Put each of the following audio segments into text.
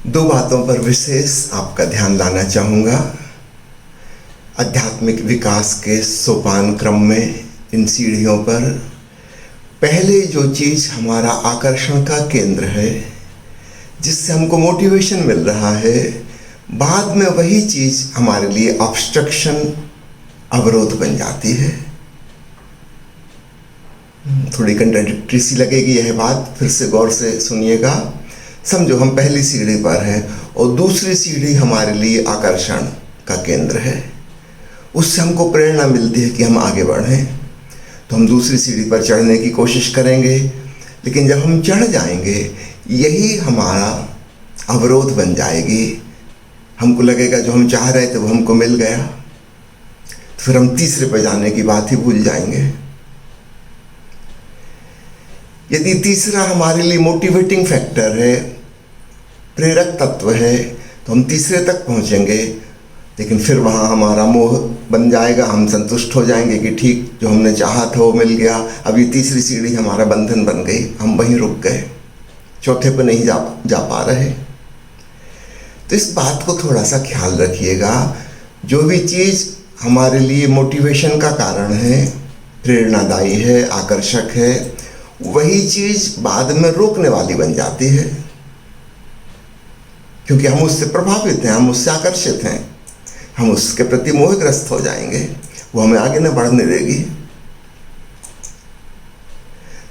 दो बातों पर विशेष आपका ध्यान लाना चाहूँगा। आध्यात्मिक विकास के सोपान क्रम में इन सीढ़ियों पर पहले जो चीज़ हमारा आकर्षण का केंद्र है, जिससे हमको मोटिवेशन मिल रहा है, बाद में वही चीज़ हमारे लिए ऑब्स्ट्रक्शन, अवरोध बन जाती है। थोड़ी कंट्राडिक्टरी सी लगेगी यह बात, फिर से गौर से सुनिएगा। समझो हम पहली सीढ़ी पर हैं और दूसरी सीढ़ी हमारे लिए आकर्षण का केंद्र है। उससे हमको प्रेरणा मिलती है कि हम आगे बढ़ें, तो हम दूसरी सीढ़ी पर चढ़ने की कोशिश करेंगे। लेकिन जब हम चढ़ जाएंगे, यही हमारा अवरोध बन जाएगी। हमको लगेगा जो हम चाह रहे थे वो हमको मिल गया, तो फिर हम तीसरे पर जाने की बात ही भूल जाएंगे। यदि तीसरा हमारे लिए मोटिवेटिंग फैक्टर है, प्रेरक तत्व है, तो हम तीसरे तक पहुंचेंगे। लेकिन फिर वहाँ हमारा मोह बन जाएगा, हम संतुष्ट हो जाएंगे कि ठीक जो हमने चाहा था वो मिल गया। अब ये तीसरी सीढ़ी हमारा बंधन बन गई, हम वहीं रुक गए, चौथे पर नहीं जा पा रहे। तो इस बात को थोड़ा सा ख्याल रखिएगा। जो भी चीज़ हमारे लिए मोटिवेशन का कारण है, प्रेरणादायी है, आकर्षक है, वही चीज़ बाद में रोकने वाली बन जाती है, क्योंकि हम उससे प्रभावित हैं, हम उससे आकर्षित हैं, हम उसके प्रति मोहग्रस्त हो जाएंगे, वो हमें आगे न बढ़ने देगी।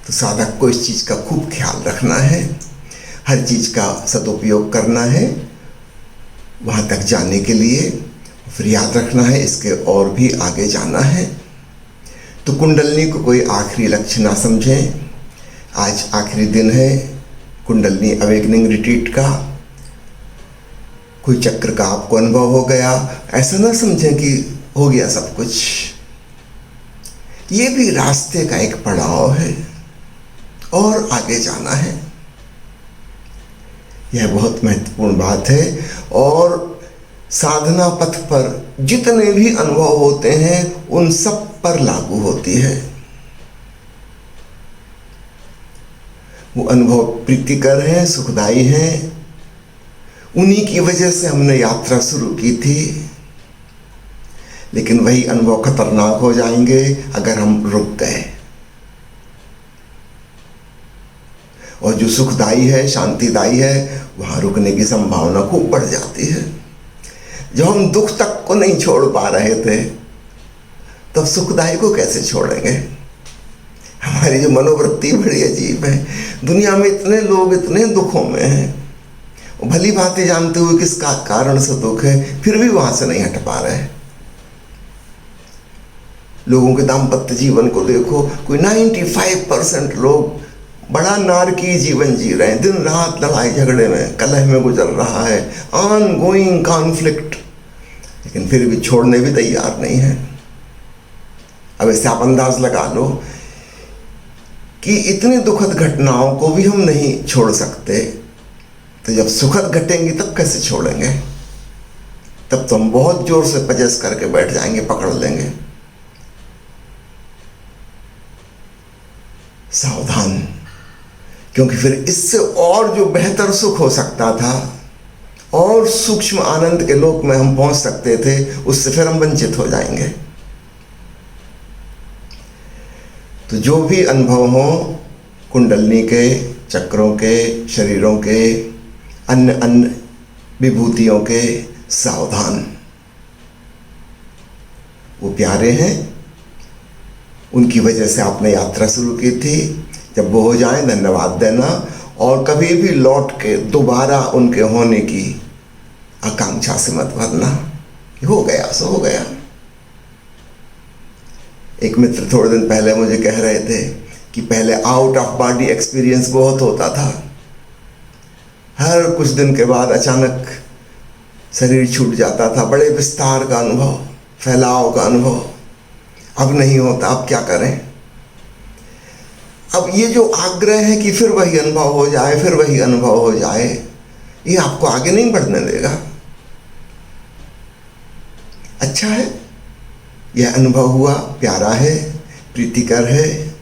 तो साधक को इस चीज़ का खूब ख्याल रखना है, हर चीज़ का सदुपयोग करना है वहाँ तक जाने के लिए। फिर याद रखना है इसके और भी आगे जाना है। तो कुंडलनी को कोई आखिरी लक्ष्य ना समझें। आज आखिरी दिन है कुंडलनी अवेकनिंग रिट्रीट का। कोई चक्र का आपको अनुभव हो गया, ऐसा ना समझें कि हो गया सब कुछ। ये भी रास्ते का एक पड़ाव है और आगे जाना है। यह बहुत महत्वपूर्ण बात है। और साधना पथ पर जितने भी अनुभव होते हैं उन सब पर लागू होती है। वो अनुभव प्रीतिकर हैं, सुखदायी हैं। उन्हीं की वजह से हमने यात्रा शुरू की थी। लेकिन वही अनुभव खतरनाक हो जाएंगे अगर हम रुक गए। और जो सुखदायी है, शांतिदायी है, वहाँ रुकने की संभावना खूब बढ़ जाती है। जब हम दुख तक को नहीं छोड़ पा रहे थे, तब सुखदायी को कैसे छोड़ेंगे? हमारी जो मनोवृत्ति बड़ी अजीब है। दुनिया में इतने लोग इतने दुखों में हैं, भली बातें जानते हुए किसका कारण से दुख है, फिर भी वहाँ से नहीं हट पा रहे। लोगों के दाम्पत्य जीवन को देखो, कोई 95% लोग बड़ा नारकीय जीवन जी रहे हैं। दिन रात लड़ाई झगड़े में, कलह में गुजर रहा है, ऑन गोइंग कॉन्फ्लिक्ट, लेकिन फिर भी छोड़ने भी तैयार नहीं है। अब इससे आप अंदाज लगा लो कि इतनी दुखद घटनाओं को भी हम नहीं छोड़ सकते, तो जब सुखद घटेंगी तब कैसे छोड़ेंगे? तब तो हम बहुत जोर से पजेस करके बैठ जाएंगे, पकड़ लेंगे। सावधान, क्योंकि फिर इससे और जो बेहतर सुख हो सकता था और सूक्ष्म आनंद के लोक में हम पहुंच सकते थे, उससे फिर हम वंचित हो जाएंगे। तो जो भी अनुभव हो, कुंडलनी के, चक्रों के, शरीरों के, अन्य विभूतियों के, सावधान। वो प्यारे हैं, उनकी वजह से आपने यात्रा शुरू की थी। जब वो हो जाए धन्यवाद देना, और कभी भी लौट के दोबारा उनके होने की आकांक्षा से मत भरना। हो गया सो हो गया। एक मित्र थोड़े दिन पहले मुझे कह रहे थे कि पहले आउट ऑफ बॉडी एक्सपीरियंस बहुत होता था। हर कुछ दिन के बाद अचानक शरीर छूट जाता था, बड़े विस्तार का अनुभव, फैलाव का अनुभव। अब नहीं होता। अब क्या करें? अब ये जो आग्रह है कि फिर वही अनुभव हो जाए, फिर वही अनुभव हो जाए, ये आपको आगे नहीं बढ़ने देगा। अच्छा है, यह अनुभव हुआ, प्यारा है, प्रीतिकर है,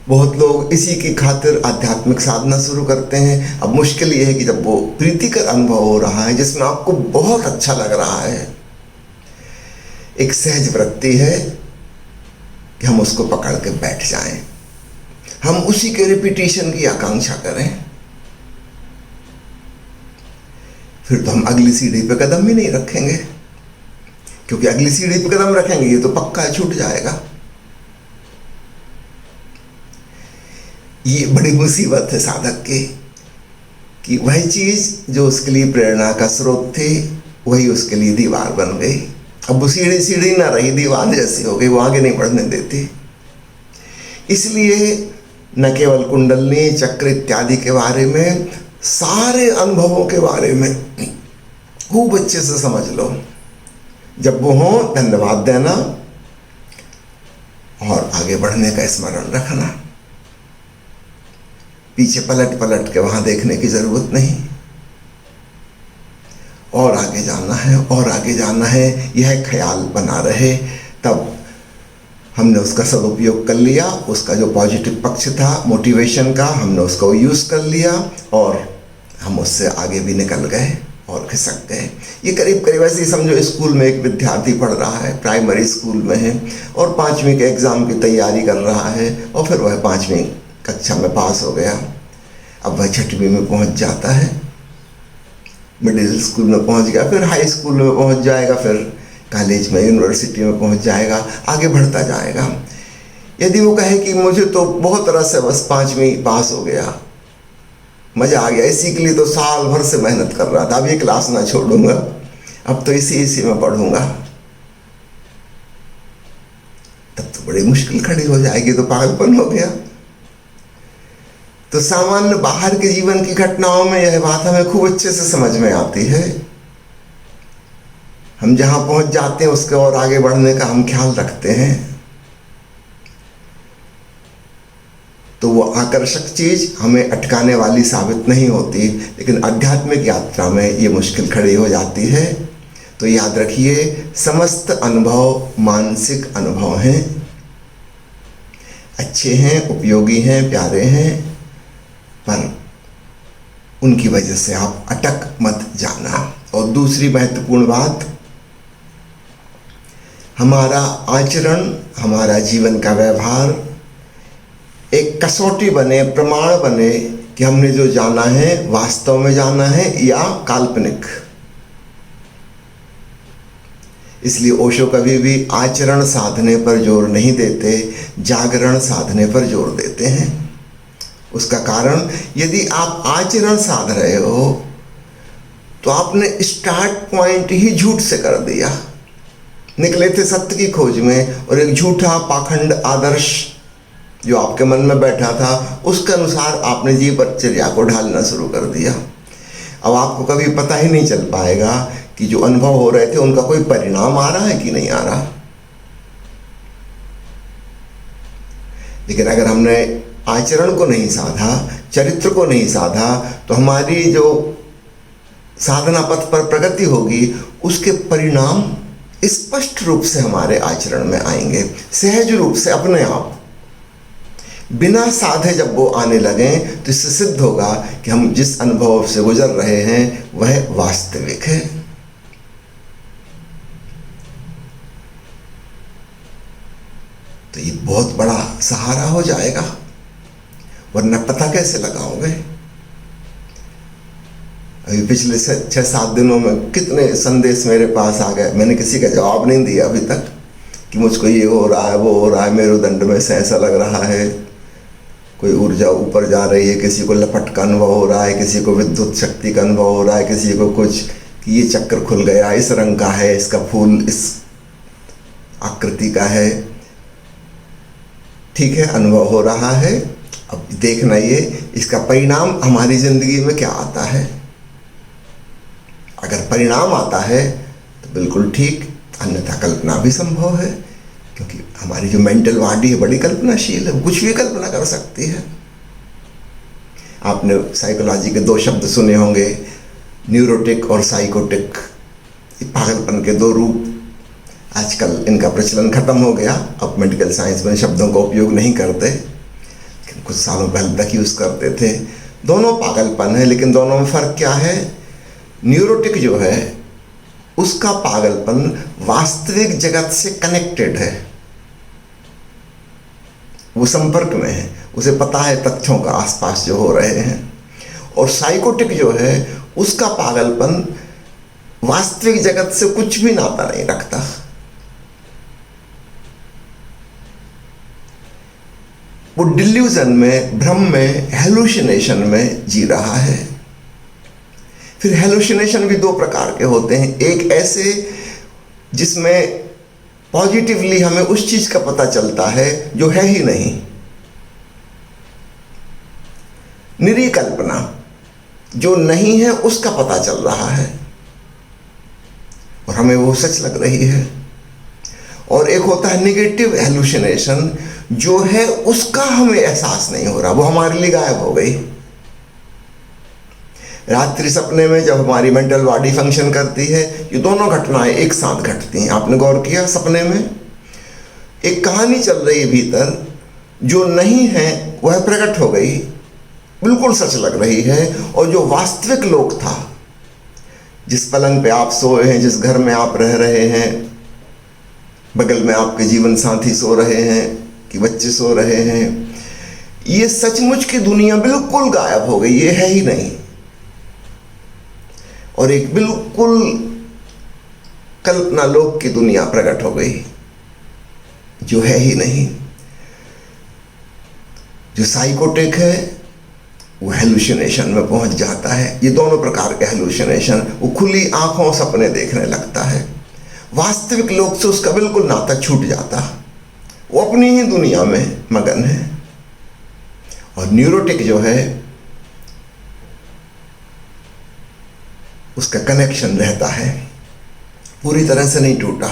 बहुत लोग इसी की खातिर आध्यात्मिक साधना शुरू करते हैं। अब मुश्किल ये है कि जब वो प्रीतिकर अनुभव हो रहा है जिसमें आपको बहुत अच्छा लग रहा है, एक सहज वृत्ति है कि हम उसको पकड़ के बैठ जाएं, हम उसी के रिपीटिशन की आकांक्षा करें, फिर तो हम अगली सीढ़ी पे कदम ही नहीं रखेंगे, क्योंकि अगली सीढ़ी पे कदम रखेंगे ये तो पक्का छूट जाएगा। ये बड़ी मुसीबत है साधक की कि वही चीज जो उसके लिए प्रेरणा का स्रोत थी वही उसके लिए दीवार बन गई। अब वो सीढ़ी सीढ़ी ना रही, दीवार जैसी हो गई, वो आगे नहीं बढ़ने देती। इसलिए न केवल कुंडलनी चक्र इत्यादि के बारे में, सारे अनुभवों के बारे में खूब अच्छे से समझ लो। जब वो हो धन्यवाद देना और आगे बढ़ने का स्मरण रखना। पीछे पलट पलट के वहां देखने की जरूरत नहीं, और आगे जाना है और आगे जाना है, यह ख्याल बना रहे। तब हमने उसका सदुपयोग कर लिया, उसका जो पॉजिटिव पक्ष था मोटिवेशन का, हमने उसको यूज़ कर लिया और हम उससे आगे भी निकल गए और खिसक गए। ये करीब करीब ऐसे ही समझो, स्कूल में एक विद्यार्थी पढ़ रहा है, प्राइमरी स्कूल में है और 5वीं के एग्ज़ाम की तैयारी कर रहा है और फिर वह 5वीं कक्षा में पास हो गया। अब वह 6वीं में पहुंच जाता है, मिडिल स्कूल में पहुंच गया, फिर हाई स्कूल में पहुंच जाएगा, फिर कॉलेज में यूनिवर्सिटी में पहुंच जाएगा, आगे बढ़ता जाएगा। यदि वो कहे कि मुझे तो बहुत रस है, बस 5वीं पास हो गया, मज़ा आ गया, इसी के लिए तो साल भर से मेहनत कर रहा था, अब ये क्लास ना छोड़ूंगा, अब तो इसी में पढ़ूंगा, तब तो बड़ी मुश्किल खड़ी हो जाएगी, तो पागलपन हो गया। तो सामान्य बाहर के जीवन की घटनाओं में यह बात हमें खूब अच्छे से समझ में आती है। हम जहां पहुंच जाते हैं उसके और आगे बढ़ने का हम ख्याल रखते हैं, तो वो आकर्षक चीज हमें अटकाने वाली साबित नहीं होती, लेकिन आध्यात्मिक यात्रा में ये मुश्किल खड़ी हो जाती है। तो याद रखिए, समस्त अनुभव मानसिक अनुभव हैं, अच्छे हैं, उपयोगी हैं, प्यारे हैं, पर उनकी वजह से आप अटक मत जाना। और दूसरी महत्वपूर्ण बात, हमारा आचरण, हमारा जीवन का व्यवहार एक कसौटी बने, प्रमाण बने कि हमने जो जाना है वास्तव में जाना है या काल्पनिक। इसलिए ओशो कभी भी आचरण साधने पर जोर नहीं देते, जागरण साधने पर जोर देते हैं। उसका कारण, यदि आप आचरण साध रहे हो तो आपने स्टार्ट पॉइंट ही झूठ से कर दिया। निकले थे सत्य की खोज में और एक झूठा पाखंड आदर्श जो आपके मन में बैठा था उसके अनुसार आपने जीवनचर्या को ढालना शुरू कर दिया। अब आपको कभी पता ही नहीं चल पाएगा कि जो अनुभव हो रहे थे उनका कोई परिणाम आ रहा है कि नहीं आ रहा। लेकिन अगर हमने आचरण को नहीं साधा, चरित्र को नहीं साधा, तो हमारी जो साधना पथ पर प्रगति होगी उसके परिणाम स्पष्ट रूप से हमारे आचरण में आएंगे, सहज रूप से, अपने आप, बिना साधे। जब वो आने लगे तो इससे सिद्ध होगा कि हम जिस अनुभव से गुजर रहे हैं वह वास्तविक है। तो ये बहुत बड़ा सहारा हो जाएगा, वरना पता कैसे लगाओगे। अभी पिछले 6-7 दिनों में कितने संदेश मेरे पास आ गए, मैंने किसी का जवाब नहीं दिया अभी तक कि मुझको ये हो रहा है, वो हो रहा है, मेरुदंड में से ऐसा लग रहा है, कोई ऊर्जा ऊपर जा रही है, किसी को लपट का अनुभव हो रहा है, किसी को विद्युत शक्ति का अनुभव हो रहा है, किसी को कुछ कि ये चक्र खुल गया, इस रंग का है, इसका फूल इस आकृति का है। ठीक है, अनुभव हो रहा है। अब देखना ये इसका परिणाम हमारी जिंदगी में क्या आता है। अगर परिणाम आता है तो बिल्कुल ठीक, अन्यथा कल्पना भी संभव है, क्योंकि हमारी जो मेंटल बॉडी है बड़ी कल्पनाशील है, कुछ भी कल्पना कर सकती है। आपने साइकोलॉजी के 2 शब्द सुने होंगे, न्यूरोटिक और साइकोटिक। ये पागलपन के 2 रूप। आजकल इनका प्रचलन खत्म हो गया, अब मेडिकल साइंस में शब्दों का उपयोग नहीं करते। कुछ सालों पहले तक यूज़ करते थे। दोनों पागलपन है, लेकिन दोनों में फ़र्क क्या है? न्यूरोटिक जो है उसका पागलपन वास्तविक जगत से कनेक्टेड है, वो संपर्क में है, उसे पता है तथ्यों का आसपास जो हो रहे हैं। और साइकोटिक जो है उसका पागलपन वास्तविक जगत से कुछ भी नाता नहीं रखता। वो डिल्यूजन में, भ्रम में, हेलुसिनेशन में जी रहा है। फिर हेलुसिनेशन भी दो प्रकार के होते हैं। एक ऐसे जिसमें पॉजिटिवली हमें उस चीज का पता चलता है जो है ही नहीं, निरी कल्पना, जो नहीं है उसका पता चल रहा है और हमें वो सच लग रही है। और एक होता है नेगेटिव हेलुसिनेशन, जो है उसका हमें एहसास नहीं हो रहा, वो हमारे लिए गायब हो गई। रात्रि सपने में जब हमारी मेंटल बॉडी फंक्शन करती है, ये दोनों घटनाएं एक साथ घटती हैं। आपने गौर किया? सपने में एक कहानी चल रही है भीतर, जो नहीं है वह प्रकट हो गई, बिल्कुल सच लग रही है। और जो वास्तविक लोक था, जिस पलंग पे आप सोए हैं, जिस घर में आप रह रहे हैं, बगल में आपके जीवन साथी सो रहे हैं कि बच्चे सो रहे हैं, ये सचमुच की दुनिया बिल्कुल गायब हो गई, ये है ही नहीं। और एक बिल्कुल कल्पना लोक की दुनिया प्रकट हो गई, जो है ही नहीं। जो साइकोटिक है वो हेलुसिनेशन में पहुंच जाता है। ये दोनों प्रकार के हेलुसिनेशन, वो खुली आंखों सपने देखने लगता है, वास्तविक लोक से उसका बिल्कुल नाता छूट जाता, वो अपनी ही दुनिया में मगन है। और न्यूरोटिक जो है उसका कनेक्शन रहता है, पूरी तरह से नहीं टूटा।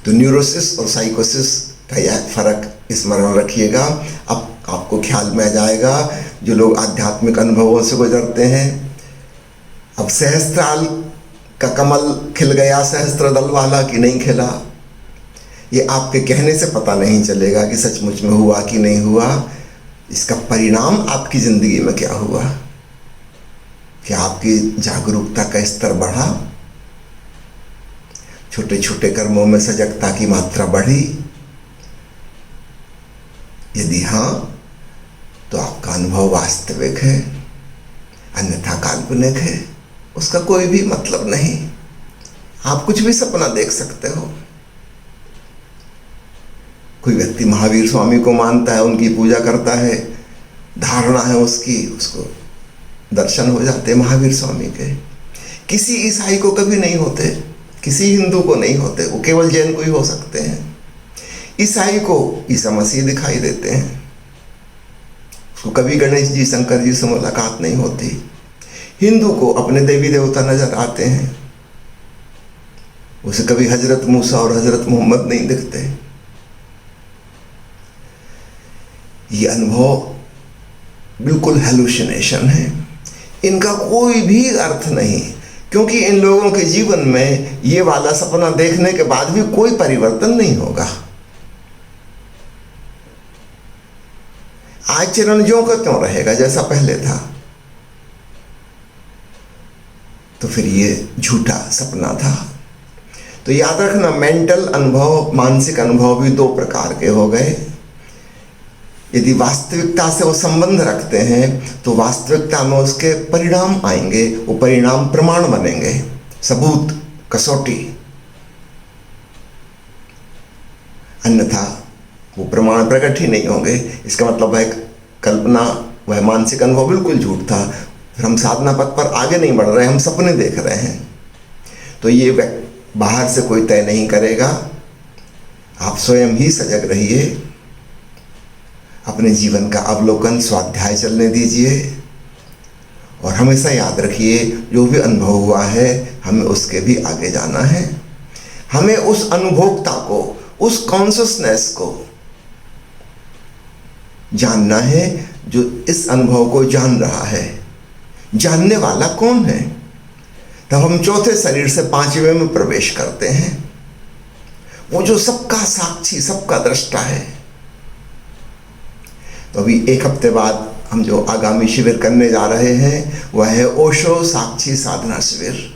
तो न्यूरोसिस और साइकोसिस का यह फर्क स्मरण रखिएगा। अब आपको ख्याल में आ जाएगा, जो लोग आध्यात्मिक अनुभवों से गुजरते हैं। अब सहस्त्राल का कमल खिल गया सहस्त्र दल वाला कि नहीं खिला, ये आपके कहने से पता नहीं चलेगा कि सचमुच में हुआ कि नहीं हुआ। इसका परिणाम आपकी जिंदगी में क्या हुआ? क्या आपकी जागरूकता का स्तर बढ़ा? छोटे छोटे कर्मों में सजगता की मात्रा बढ़ी? यदि हाँ, तो आपका अनुभव वास्तविक है, अन्यथा काल्पनिक है, उसका कोई भी मतलब नहीं। आप कुछ भी सपना देख सकते हो। कोई व्यक्ति महावीर स्वामी को मानता है, उनकी पूजा करता है, धारणा है उसकी, उसको दर्शन हो जाते हैं महावीर स्वामी के। किसी ईसाई को कभी नहीं होते, किसी हिंदू को नहीं होते, वो केवल जैन को ही हो सकते हैं। ईसाई को ईसा मसीह दिखाई देते हैं, उसको कभी गणेश जी, शंकर जी से मुलाकात नहीं होती। हिंदू को अपने देवी देवता नजर आते हैं, उसे कभी हजरत मूसा और हजरत मोहम्मद नहीं दिखते। ये अनुभव बिल्कुल हेलुसिनेशन है, इनका कोई भी अर्थ नहीं, क्योंकि इन लोगों के जीवन में ये वाला सपना देखने के बाद भी कोई परिवर्तन नहीं होगा। आचरण ज्यों का त्यों रहेगा जैसा पहले था। तो फिर ये झूठा सपना था। तो याद रखना, मेंटल अनुभव, मानसिक अनुभव भी दो प्रकार के हो गए। यदि वास्तविकता से वो संबंध रखते हैं तो वास्तविकता में उसके परिणाम आएंगे, वो परिणाम प्रमाण बनेंगे, सबूत, कसौटी। अन्यथा वो प्रमाण प्रकट ही नहीं होंगे। इसका मतलब है कल्पना, वह मानसिक अनुभव बिल्कुल झूठ था। फिर हम साधना पथ पर आगे नहीं बढ़ रहे, हम सपने देख रहे हैं। तो ये बाहर से कोई तय नहीं करेगा, आप स्वयं ही सजग रहिए, अपने जीवन का अवलोकन, स्वाध्याय चलने दीजिए और हमेशा याद रखिए, जो भी अनुभव हुआ है हमें उसके भी आगे जाना है। हमें उस अनुभोक्ता को, उस कॉन्शसनेस को जानना है जो इस अनुभव को जान रहा है। जानने वाला कौन है? तब हम चौथे शरीर से पांचवें में प्रवेश करते हैं, वो जो सबका साक्षी, सबका दृष्टा है। तो अभी एक हफ्ते बाद हम जो आगामी शिविर करने जा रहे हैं वह है ओशो साक्षी साधना शिविर।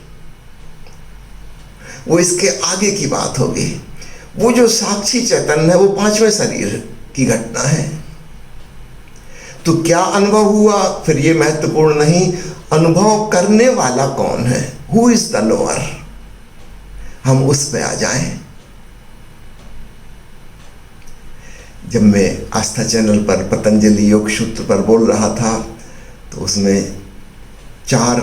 वो इसके आगे की बात होगी। वो जो साक्षी चैतन्य है वो पांचवें शरीर की घटना है। तो क्या अनुभव हुआ, फिर ये महत्वपूर्ण नहीं, अनुभव करने वाला कौन है, हु इज द नोअर, हम उस पे आ जाएं। जब मैं आस्था चैनल पर पतंजलि योग सूत्र पर बोल रहा था तो उसमें 4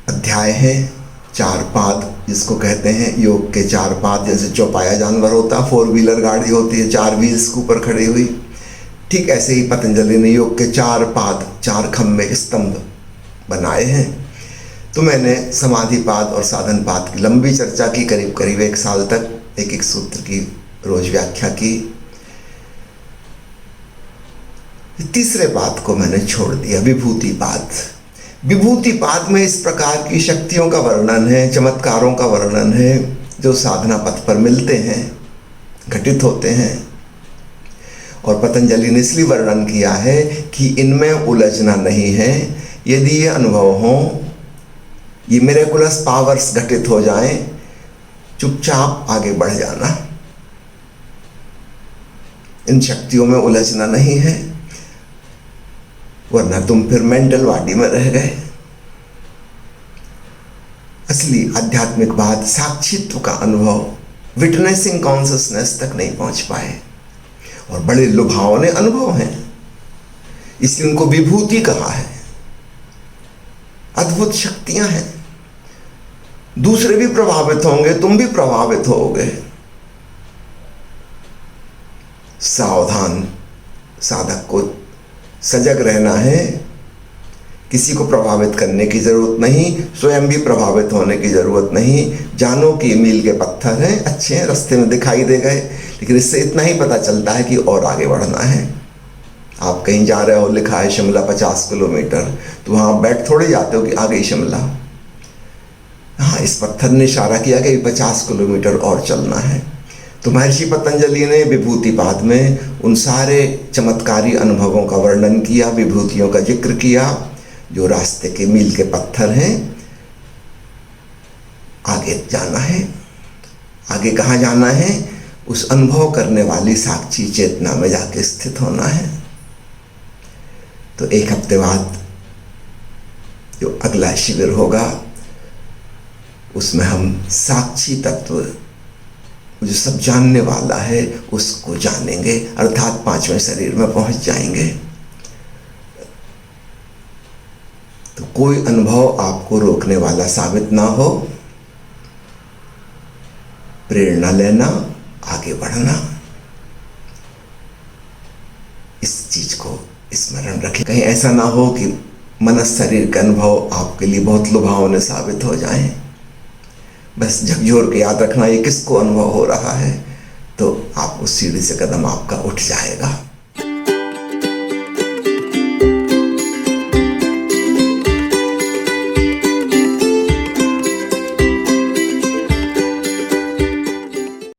अध्याय हैं, 4 पाद जिसको कहते हैं, योग के 4 पाद। जैसे चौपाया जानवर होता है, 4 व्हीलर गाड़ी होती है 4 व्हील्स के ऊपर खड़ी हुई, ठीक ऐसे ही पतंजलि ने योग के 4 पाद, 4 खम्भे स्तंभ बनाए हैं। तो मैंने समाधि पाद और साधन पाद की लंबी चर्चा की, करीब करीब 1 साल तक एक एक सूत्र की रोज व्याख्या की। तीसरे पाद को मैंने छोड़ दिया, विभूति पाद। विभूति पाद में इस प्रकार की शक्तियों का वर्णन है, चमत्कारों का वर्णन है जो साधना पथ पर मिलते हैं, घटित होते हैं। और पतंजलि ने इसलिए वर्णन किया है कि इनमें उलझना नहीं है। यदि ये अनुभव हो, ये मिरेकुलस पावर्स घटित हो जाएं, चुपचाप आगे बढ़ जाना, इन शक्तियों में उलझना नहीं है, वरना तुम फिर मेंटल बॉडी में रह गए। असली आध्यात्मिक बात साक्षित्व का अनुभव, विटनेसिंग कॉन्शसनेस तक नहीं पहुंच पाए। और बड़े लुभावने अनुभव हैं, इसलिए उनको विभूति कहा है। अद्भुत शक्तियां हैं, दूसरे भी प्रभावित होंगे, तुम भी प्रभावित होगे। सावधान साधक को सजग रहना है, किसी को प्रभावित करने की जरूरत नहीं, स्वयं भी प्रभावित होने की जरूरत नहीं। जानो कि मील के पत्थर हैं, अच्छे हैं, रास्ते में दिखाई दे गए, लेकिन इससे इतना ही पता चलता है कि और आगे बढ़ना है। आप कहीं जा रहे हो, लिखा है शिमला 50 किलोमीटर, तो वहाँ बैठ थोड़े जाते हो कि आ गई शिमला। हाँ, इस पत्थर ने इशारा किया कि 50 किलोमीटर और चलना है। तो महर्षि पतंजलि ने विभूति पाद में उन सारे चमत्कारी अनुभवों का वर्णन किया, विभूतियों का जिक्र किया जो रास्ते के मील के पत्थर हैं। आगे जाना है, आगे कहाँ जाना है, उस अनुभव करने वाली साक्षी चेतना में जाके स्थित होना है। तो 1 हफ्ते बाद जो अगला शिविर होगा उसमें हम साक्षी तत्व जो सब जानने वाला है उसको जानेंगे, अर्थात 5वें शरीर में पहुंच जाएंगे। तो कोई अनुभव आपको रोकने वाला साबित ना हो, प्रेरणा लेना, आगे बढ़ना, इस चीज को स्मरण रखें। कहीं ऐसा ना हो कि मनस शरीर का अनुभव आपके लिए बहुत लुभावने साबित हो जाए। बस झकझोर के याद रखना ये किसको अनुभव हो रहा है, तो आप उस सीढ़ी से कदम आपका उठ जाएगा।